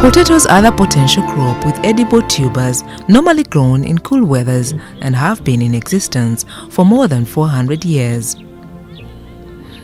Potatoes are the potential crop with edible tubers normally grown in cool weathers and have been in existence for more than 400 years.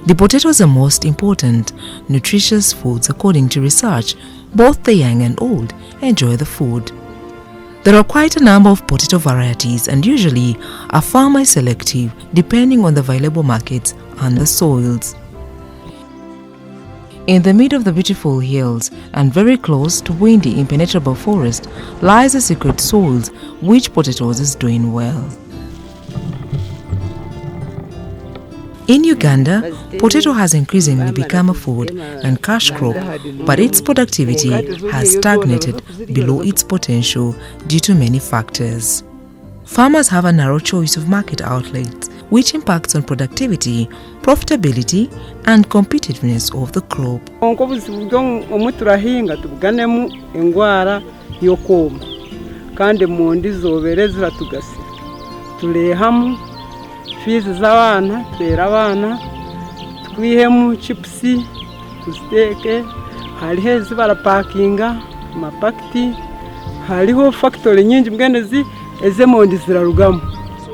The potatoes are most important, nutritious foods according to research. Both the young and old enjoy the food. There are quite a number of potato varieties and usually a farmer is selective depending on the available markets and the soils. In the middle of the beautiful hills and very close to windy impenetrable forest lies the secret soils which potatoes is doing well. In Uganda, potato has increasingly become a food and cash crop, but its productivity has stagnated below its potential due to many factors. Farmers have a narrow choice of market outlets, which impacts on productivity, profitability, and competitiveness of the crop. Fizi z'abana twera abana twihemu chipsi tuziteke hariho ezibara parkinga mapakiti hariho factory nyingi mbwene ezemondi zirarugamo.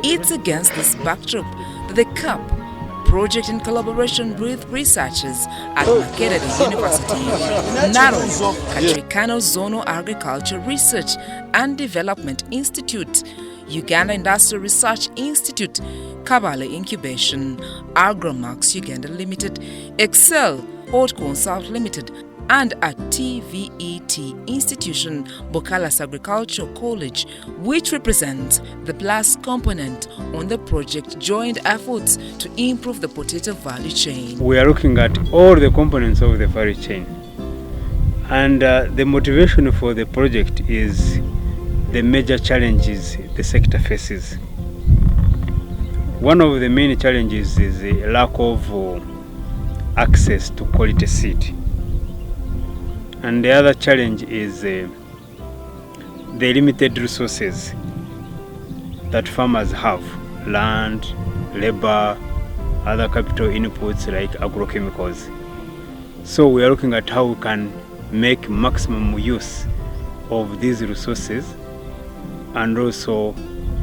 It's against this backdrop that the CAP project in collaboration with researchers at Makerere University, NARO, Kachikano Zono Agriculture Research and Development Institute, Uganda Industrial Research Institute, Kabale Incubation, Agromax Uganda Limited, Excel Port Consult Limited, and at TVET Institution, Bokalas Agricultural College, which represents the plus component on the project joint efforts to improve the potato value chain. We are looking at all the components of the value chain, and the motivation for the project is the major challenges the sector faces. One of the main challenges is the lack of access to quality seed. And the other challenge is the limited resources that farmers have: land, labor, other capital inputs like agrochemicals. So we are looking at how we can make maximum use of these resources and also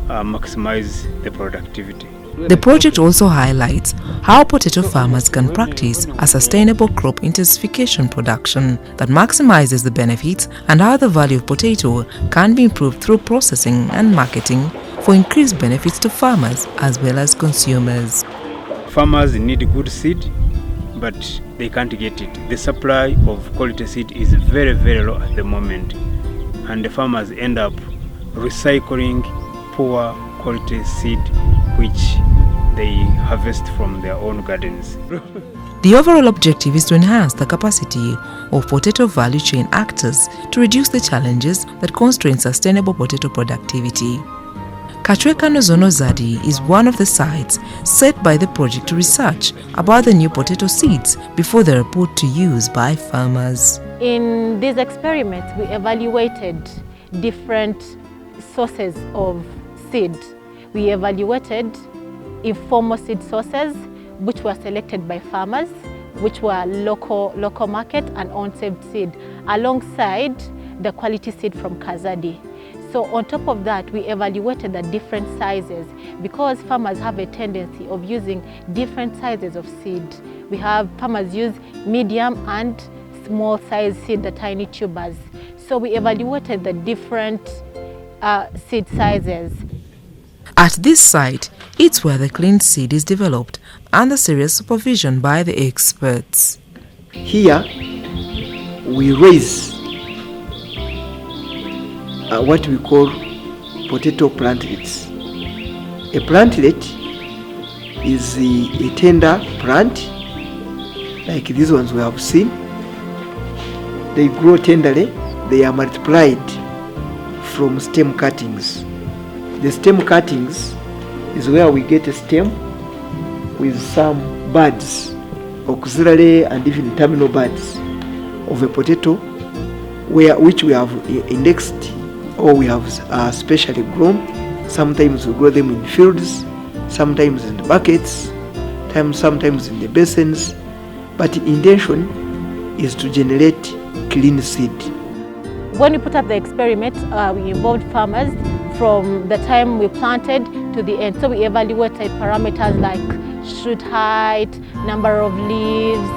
maximize the productivity. The project also highlights how potato farmers can practice a sustainable crop intensification production that maximizes the benefits and how the value of potato can be improved through processing and marketing for increased benefits to farmers as well as consumers. Farmers need good seed, but they can't get it. The supply of quality seed is very, very low at the moment, and the farmers end up recycling poor quality seed which they harvest from their own gardens. The overall objective is to enhance the capacity of potato value chain actors to reduce the challenges that constrain sustainable potato productivity. Kachweka Nozono Zadi is one of the sites set by the project to research about the new potato seeds before they are put to use by farmers. In these experiments, we evaluated different sources of seed. We evaluated informal seed sources, which were selected by farmers, which were local market and on-saved seed, alongside the quality seed from Kazadi. So on top of that, we evaluated the different sizes because farmers have a tendency of using different sizes of seed. We have farmers use medium and small size seed, the tiny tubers. So we evaluated the different seed sizes. At this site, it's where the clean seed is developed under serious supervision by the experts. Here, we raise what we call potato plantlets. A plantlet is a tender plant, like these ones we have seen. They grow tenderly, they are multiplied from stem cuttings. The stem cuttings is where we get a stem with some buds, auxiliary and even terminal buds of a potato, which we have indexed or we have specially grown. Sometimes we grow them in fields, sometimes in the buckets, sometimes in the basins, but the intention is to generate clean seed. When we put up the experiment, we involved farmers from the time we planted to the end. So we evaluated parameters like shoot height, number of leaves,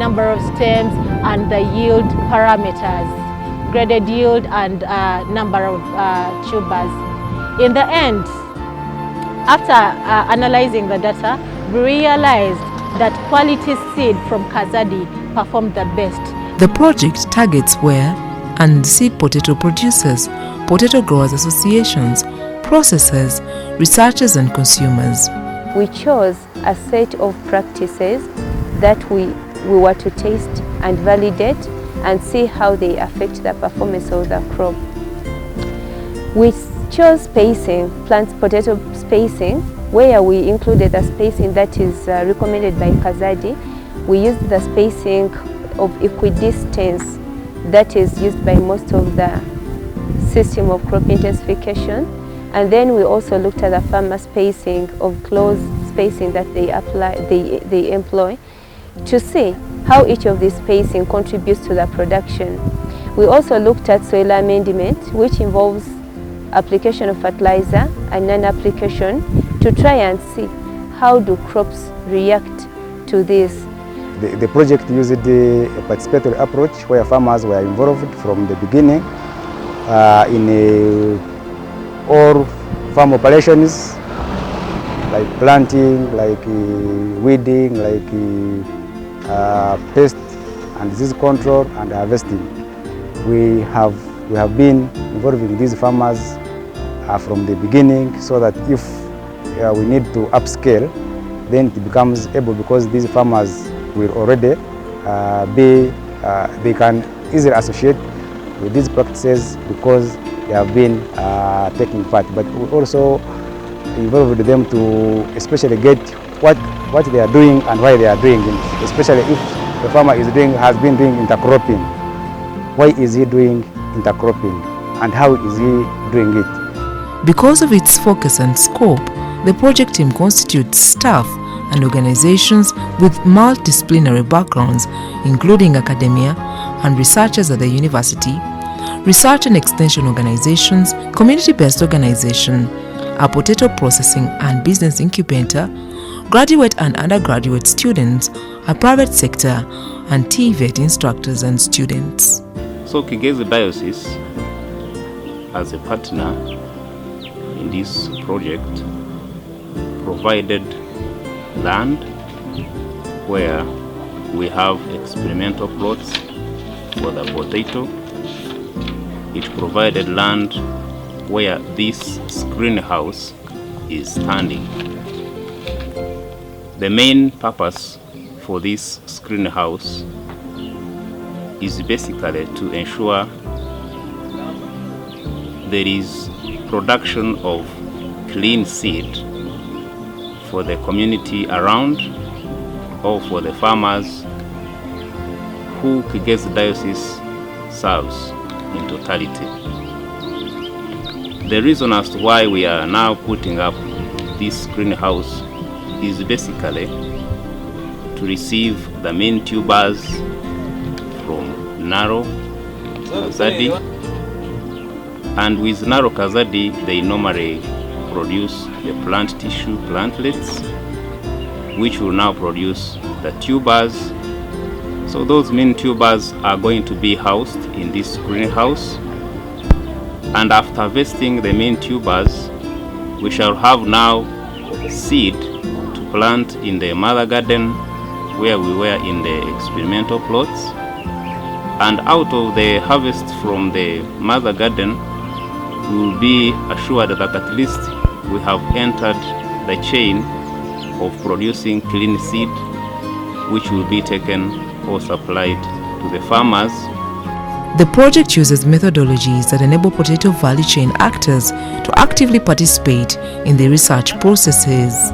number of stems, and the yield parameters, graded yield and number of tubers. In the end, after analyzing the data, we realized that quality seed from Kazadi performed the best. The project targets where and seed potato producers, potato growers associations, processors, researchers and consumers. We chose a set of practices that we were to test and validate and see how they affect the performance of the crop. We chose spacing, plant potato spacing, where we included the spacing that is recommended by Kazadi. We used the spacing of equidistance that is used by most of the system of crop intensification. And then we also looked at the farmer spacing of close spacing that they employ to see how each of these spacing contributes to the production. We also looked at soil amendment, which involves application of fertilizer and non-application, to try and see how do crops react to this. The project used a participatory approach where farmers were involved from the beginning in all farm operations like planting, like weeding, like pest and disease control and harvesting. We have been involving these farmers from the beginning, so that if we need to upscale, then it becomes able, because these farmers will already they can easily associate with these practices because they have been taking part. But we also involved them to especially get what they are doing and why they are doing it. Especially if the farmer has been doing intercropping, why is he doing intercropping and how is he doing it? Because of its focus and scope, the project team constitutes staff and organizations with multidisciplinary backgrounds, including academia and researchers at the university, research and extension organizations, community-based organization, a potato processing and business incubator, graduate and undergraduate students, a private sector, and TVET instructors and students. So Kigezi Diocese, as a partner in this project, provided land where we have experimental plots for the potato. It provided land where this screen house is standing. The main purpose for this screen house is basically to ensure there is production of clean seed for the community around, or for the farmers who Kigezi Diocese serves in totality. The reason as to why we are now putting up this greenhouse is basically to receive the main tubers from Naro Kazadi, and with Naro Kazadi they normally produce the plant tissue plantlets, which will now produce the tubers. So those main tubers are going to be housed in this greenhouse, and after harvesting the main tubers, we shall have now seed to plant in the mother garden where we were in the experimental plots. And out of the harvest from the mother garden, we will be assured that at least we have entered the chain of producing clean seed, which will be taken or supplied to the farmers. The project uses methodologies that enable potato value chain actors to actively participate in the research processes.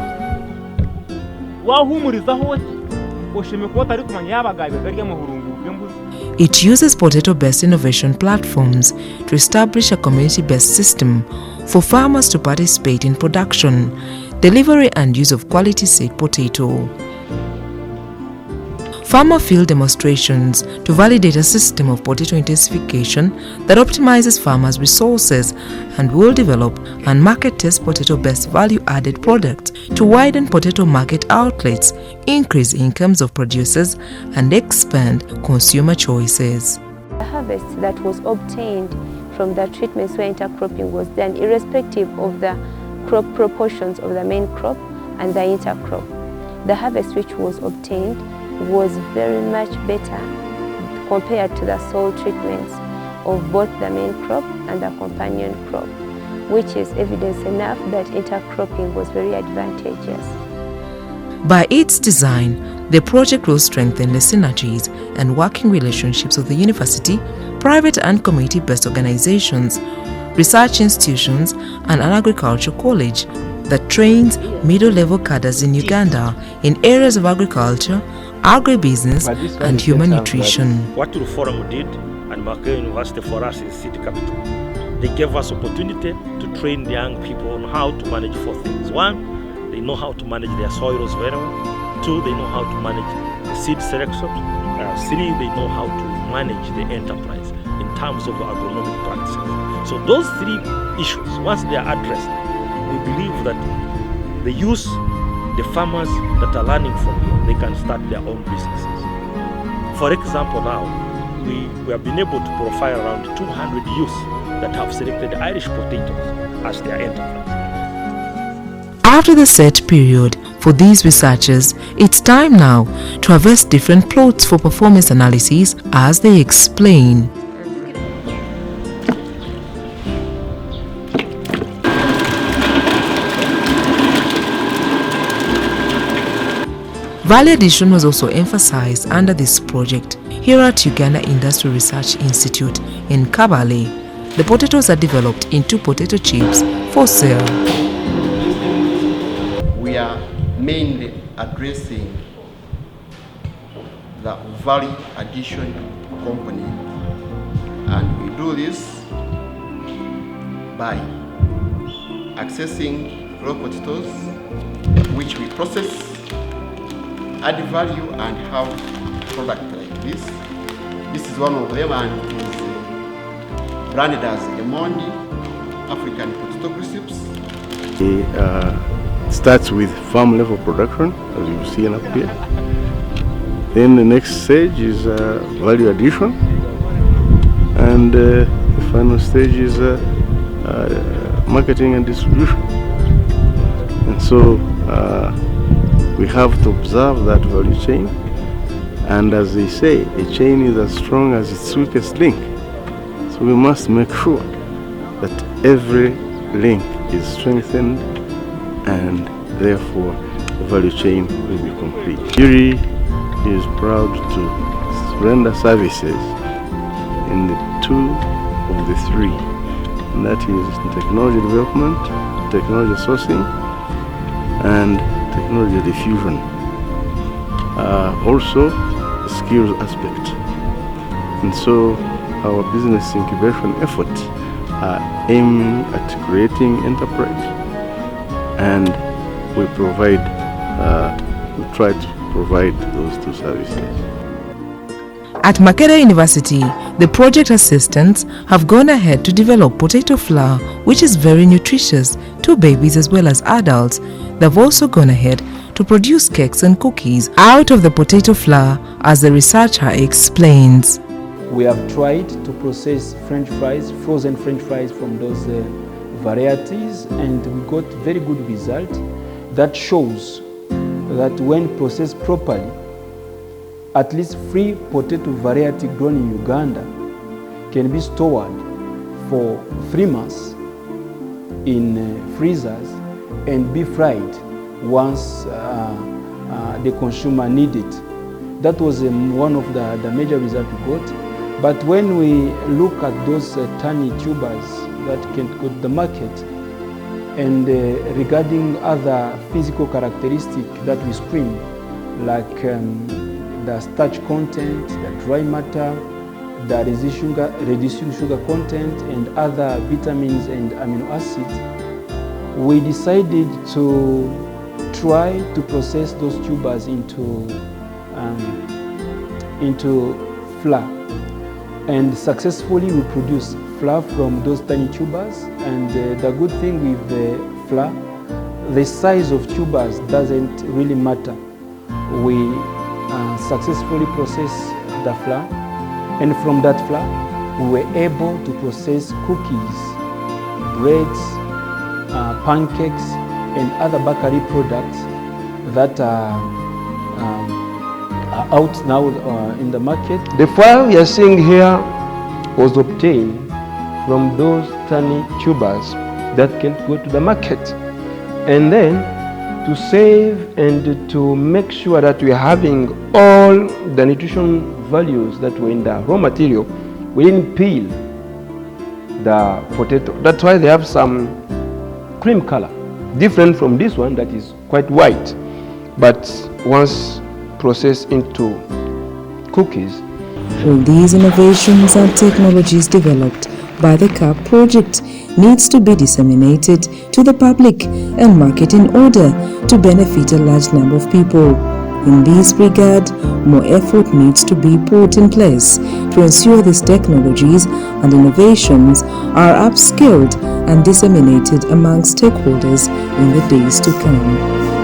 It uses potato-based innovation platforms to establish a community-based system for farmers to participate in production, delivery and use of quality seed potato. farmer field demonstrations to validate a system of potato intensification that optimizes farmers' resources and will develop and market test potato-based value-added products to widen potato market outlets, increase incomes of producers, and expand consumer choices. The harvest that was obtained from the treatments where intercropping was done, irrespective of the crop proportions of the main crop and the intercrop, the harvest which was obtained was very much better compared to the soil treatments of both the main crop and the companion crop, which is evidence enough that intercropping was very advantageous. By its design, the project will strengthen the synergies and working relationships of the university, private and community-based organizations, research institutions, and an agriculture college that trains middle-level cadres in Uganda in areas of agriculture, agribusiness, and human nutrition. What the forum did and Makerere University for us is city capital. They gave us opportunity to train the young people on how to manage 4 things. 1, they know how to manage their soils very well. 2, they know how to manage the seed selection. 3, they know how to manage the enterprise in terms of agronomic practices. So those 3 issues, once they are addressed, we believe that the youth, the farmers that are learning from here, they can start their own businesses. For example, now, we have been able to profile around 200 youth that have selected Irish potatoes as their enterprise. After the set period for these researchers, it's time now to harvest different plots for performance analysis, as they explain. Value addition was also emphasized under this project. Here at Uganda Industrial Research Institute in Kabale, the potatoes are developed into potato chips for sale. We are mainly addressing the value addition component, and we do this by accessing raw potatoes, which we process, add value, and have product like this. This is one of them, and is branded as Emondi African Potato Crisps. It starts with farm level production, as you see up here. Then the next stage is value addition, and the final stage is marketing and distribution. And so we have to observe that value chain, and as they say, a chain is as strong as its weakest link. So we must make sure that every link is strengthened, and therefore the value chain will be complete. URI is proud to render services in the 2 of the 3, and that is technology development, technology sourcing, and technology diffusion. Also the skills aspect. And so our business incubation efforts are aiming at creating enterprise, and we try to provide those 2 services. At Makerere University, the project assistants have gone ahead to develop potato flour, which is very nutritious to babies as well as adults. They've also gone ahead to produce cakes and cookies out of the potato flour, as the researcher explains. We have tried to process French fries, frozen French fries from those varieties, and we got very good result that shows that when processed properly, at least 3 potato variety grown in Uganda can be stored for 3 months in freezers and be fried once the consumer need it. That was one of the major results we got. But when we look at those tiny tubers that can go to the market, and regarding other physical characteristics that we screen, like the starch content, the dry matter, the reducing sugar content, and other vitamins and amino acids, we decided to try to process those tubers into into flour. And successfully we produce flour from those tiny tubers. And the good thing with the flour, the size of tubers doesn't really matter. We successfully process the flour, and from that flour we were able to process cookies, breads, pancakes, and other bakery products that are out now in the market. The flour we are seeing here was obtained from those tiny tubers that can go to the market. And then to save and to make sure that we are having all the nutrition values that were in the raw material, we didn't peel the potato. That's why they have some cream color, different from this one that is quite white. But once processed into cookies. All these innovations and technologies developed by the CUP project needs to be disseminated to the public and market in order to benefit a large number of people. In this regard, more effort needs to be put in place to ensure these technologies and innovations are upskilled and disseminated among stakeholders in the days to come.